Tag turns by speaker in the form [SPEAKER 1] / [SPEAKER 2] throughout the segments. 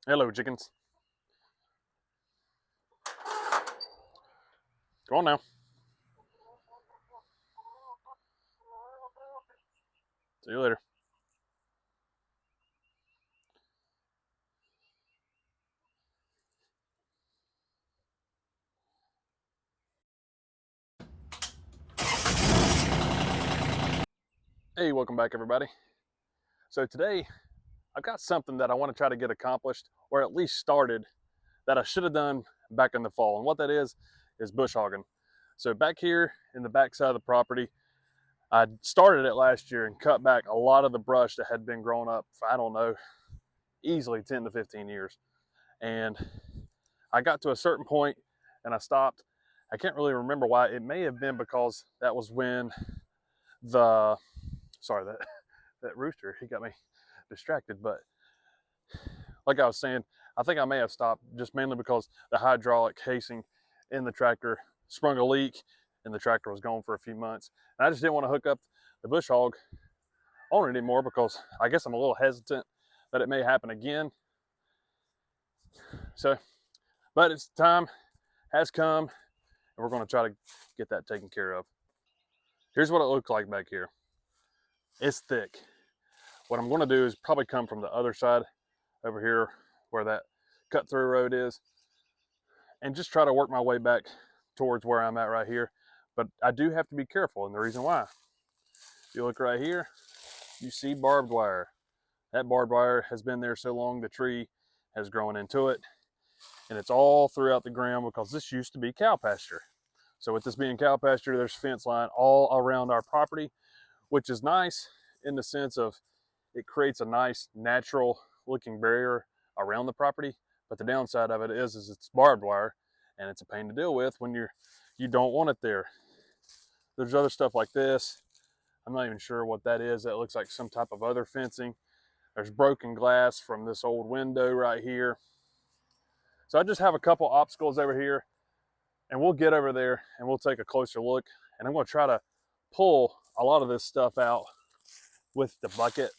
[SPEAKER 1] Hello, chickens. Go on now. See you later. Hey, welcome back, everybody. So today, I've got something that I want to try to get accomplished, or at least started, that I should have done back in the fall. And what that is bush hogging. So back here in the back side of the property, I started it last year and cut back a lot of the brush that had been growing up for, I don't know, easily 10 to 15 years. And I got to a certain point and I stopped. I can't really remember why. It may have been because that was when that rooster, he got me distracted. But like I was saying, I think I may have stopped just mainly because the hydraulic casing in the tractor sprung a leak and the tractor was gone for a few months. And I just didn't want to hook up the bush hog on it anymore because I guess I'm a little hesitant that it may happen again. So, but it's time has come and we're going to try to get that taken care of. Here's what it looks like back here. It's thick. What I'm going to do is probably come from the other side over here where that cut through road is and just try to work my way back towards where I'm at right here. But I do have to be careful, and the reason why, if you look right here, you see barbed wire. That barbed wire has been there so long the tree has grown into it, and it's all throughout the ground because this used to be cow pasture. So with this being cow pasture, there's fence line all around our property, which is nice in the sense of it creates a nice natural looking barrier around the property. But the downside of it is it's barbed wire and it's a pain to deal with when you don't want it there. There's other stuff like this. I'm not even sure what that is. That looks like some type of other fencing. There's broken glass from this old window right here. So I just have a couple obstacles over here, and we'll get over there and we'll take a closer look. And I'm going to try to pull a lot of this stuff out with the bucket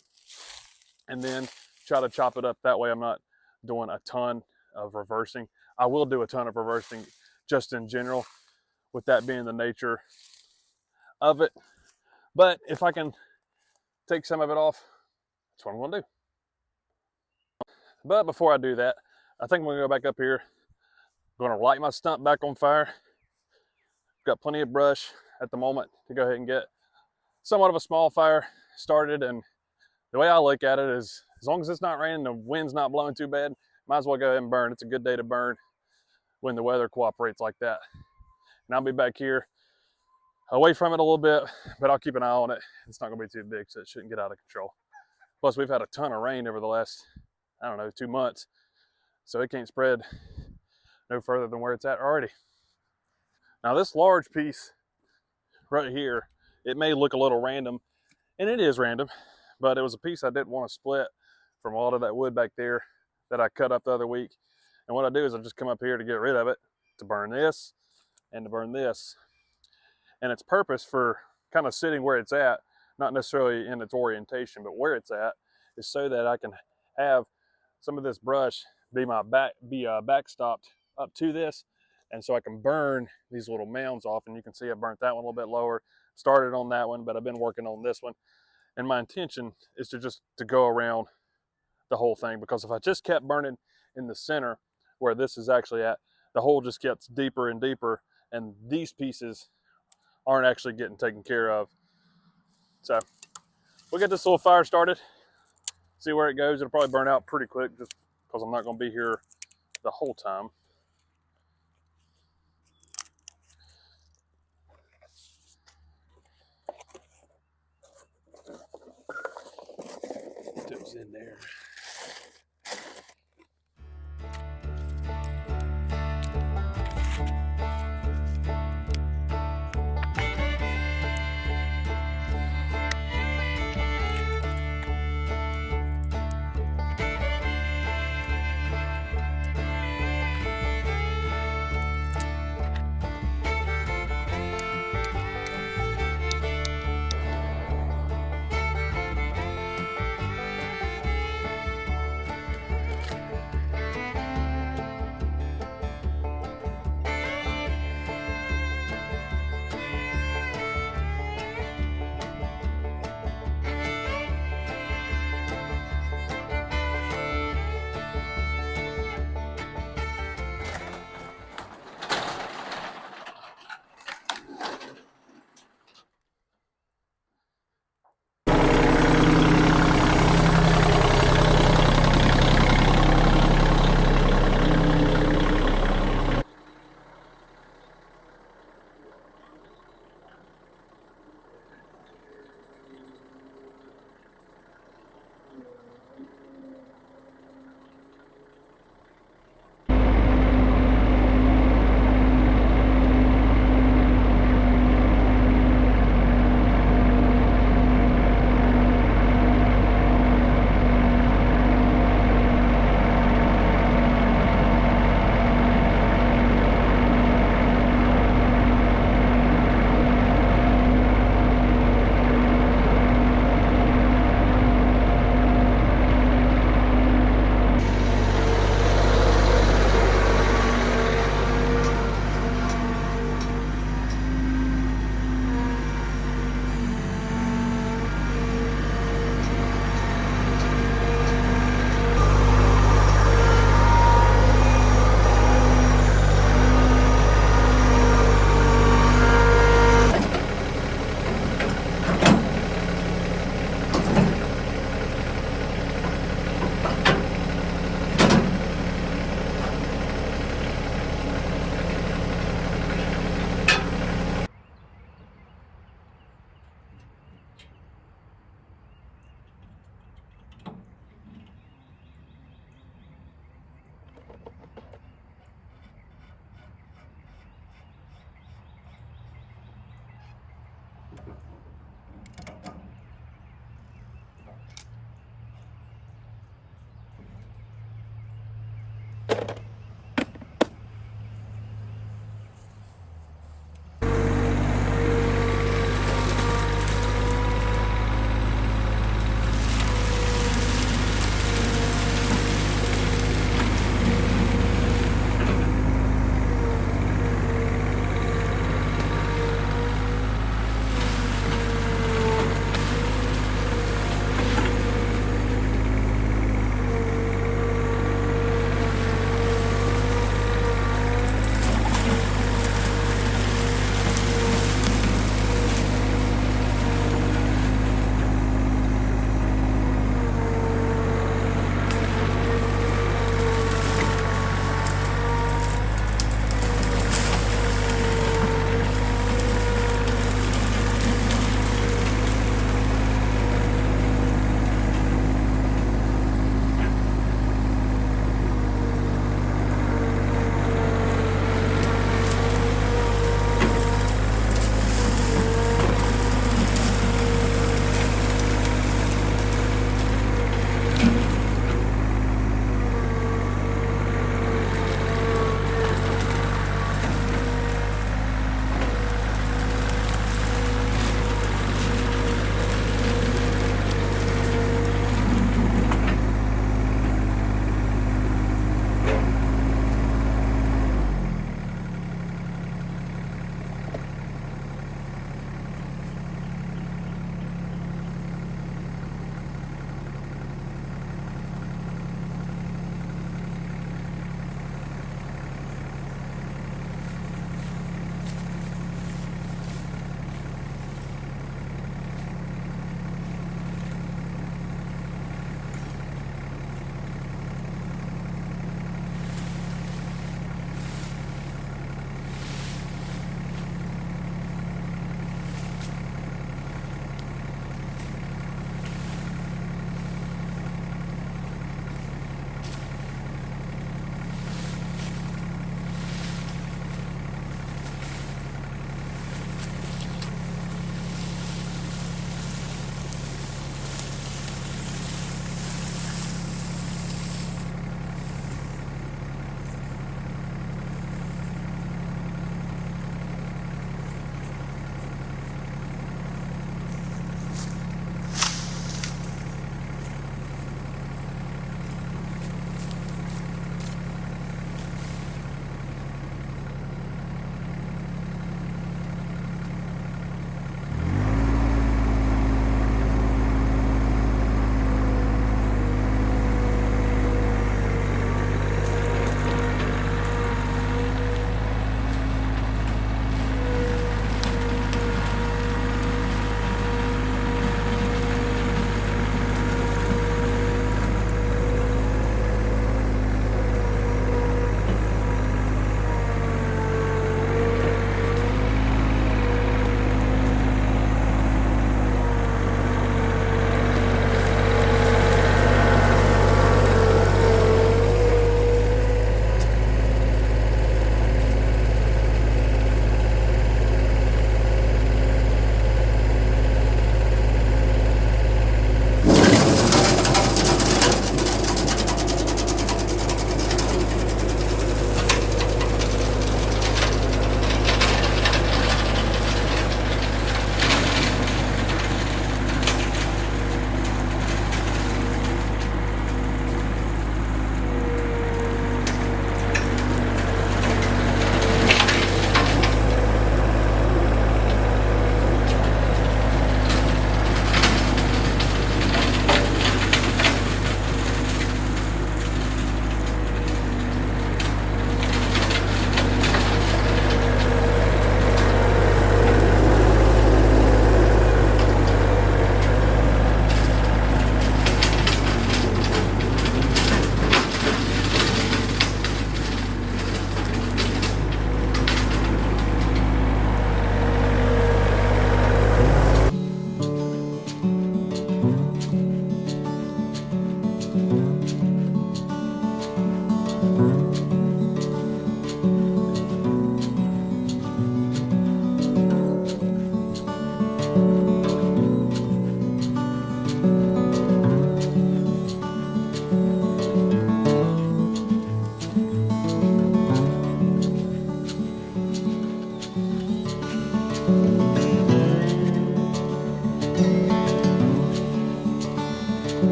[SPEAKER 1] and then try to chop it up. That way I'm not doing a ton of reversing. I will do a ton of reversing just in general, with that being the nature of it. But if I can take some of it off, that's what I'm going to do. But before I do that, I think I'm going to go back up here. I'm going to light my stump back on fire. Got plenty of brush at the moment to go ahead and get somewhat of a small fire started. And the way I look at it is, as long as it's not raining, the wind's not blowing too bad, might as well go ahead and burn. It's a good day to burn when the weather cooperates like that. And I'll be back here away from it a little bit, but I'll keep an eye on it. It's not going to be too big, so it shouldn't get out of control. Plus, we've had a ton of rain over the last, 2 months, so it can't spread no further than where it's at already. Now, this large piece right here, it may look a little random, and it is random, but it was a piece I didn't want to split from a lot of that wood back there that I cut up the other week. And what I do is I just come up here to get rid of it, to burn this and to burn this. And its purpose for kind of sitting where it's at, not necessarily in its orientation, but where it's at, is so that I can have some of this brush be backstopped up to this, and so I can burn these little mounds off. And you can see I burnt that one a little bit lower, started on that one, but I've been working on this one. And my intention is to go around the whole thing, because if I just kept burning in the center where this is actually at, the hole just gets deeper and deeper, and these pieces aren't actually getting taken care of. So we'll get this little fire started, see where it goes. It'll probably burn out pretty quick just because I'm not going to be here the whole time. Get those in there.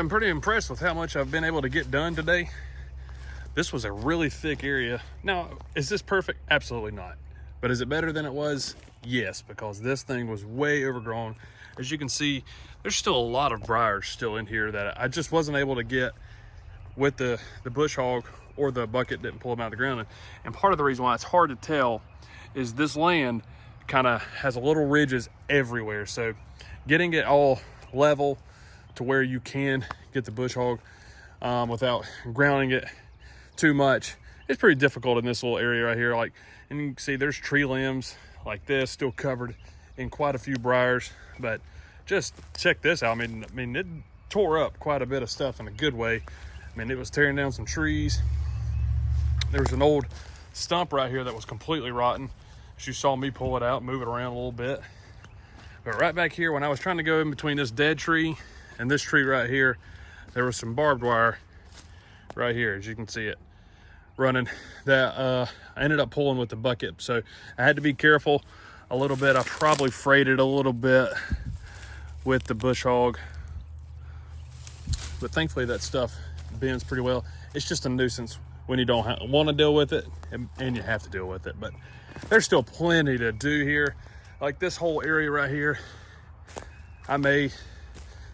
[SPEAKER 1] I'm pretty impressed with how much I've been able to get done today. This was a really thick area. Now, is this perfect? Absolutely not. But is it better than it was? Yes, because this thing was way overgrown. As you can see, there's still a lot of briars still in here that I just wasn't able to get with the bush hog, or the bucket didn't pull them out of the ground. And part of the reason why it's hard to tell is this land kind of has a little ridges everywhere. So getting it all level to where you can get the bush hog without grounding it too much, it's pretty difficult in this little area right here. Like, and you can see there's tree limbs like this still covered in quite a few briars. But just check this out. I mean, it tore up quite a bit of stuff in a good way. I mean, it was tearing down some trees. There was an old stump right here that was completely rotten. As you saw me pull it out, move it around a little bit. But right back here, when I was trying to go in between this dead tree and this tree right here, there was some barbed wire right here, as you can see it running, that I ended up pulling with the bucket. So I had to be careful a little bit. I probably frayed it a little bit with the bush hog, but thankfully that stuff bends pretty well. It's just a nuisance when you don't want to deal with it, and you have to deal with it. But there's still plenty to do here. Like this whole area right here, I may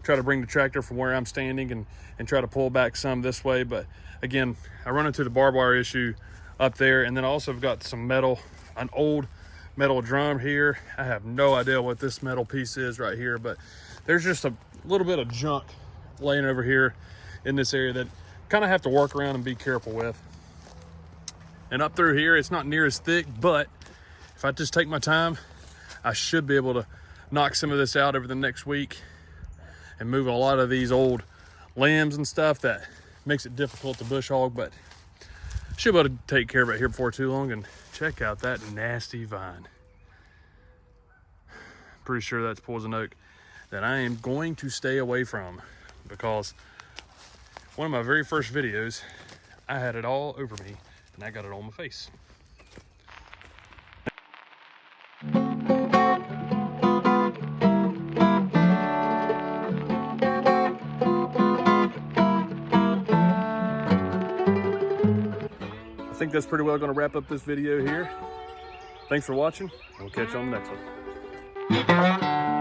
[SPEAKER 1] try to bring the tractor from where I'm standing and try to pull back some this way. But again, I run into the barbed wire issue up there. And then I also have got some metal, an old metal drum here. I have no idea what this metal piece is right here, but there's just a little bit of junk laying over here in this area that kind of have to work around and be careful with. And up through here, it's not near as thick, but if I just take my time, I should be able to knock some of this out over the next week and move a lot of these old limbs and stuff that makes it difficult to bush hog. But should be able to take care of it here before too long. And check out that nasty vine. Pretty sure that's poison oak that I am going to stay away from, because one of my very first videos, I had it all over me and I got it on my face. I think that's pretty well going to wrap up this video here. Thanks for watching. We'll catch you on the next one.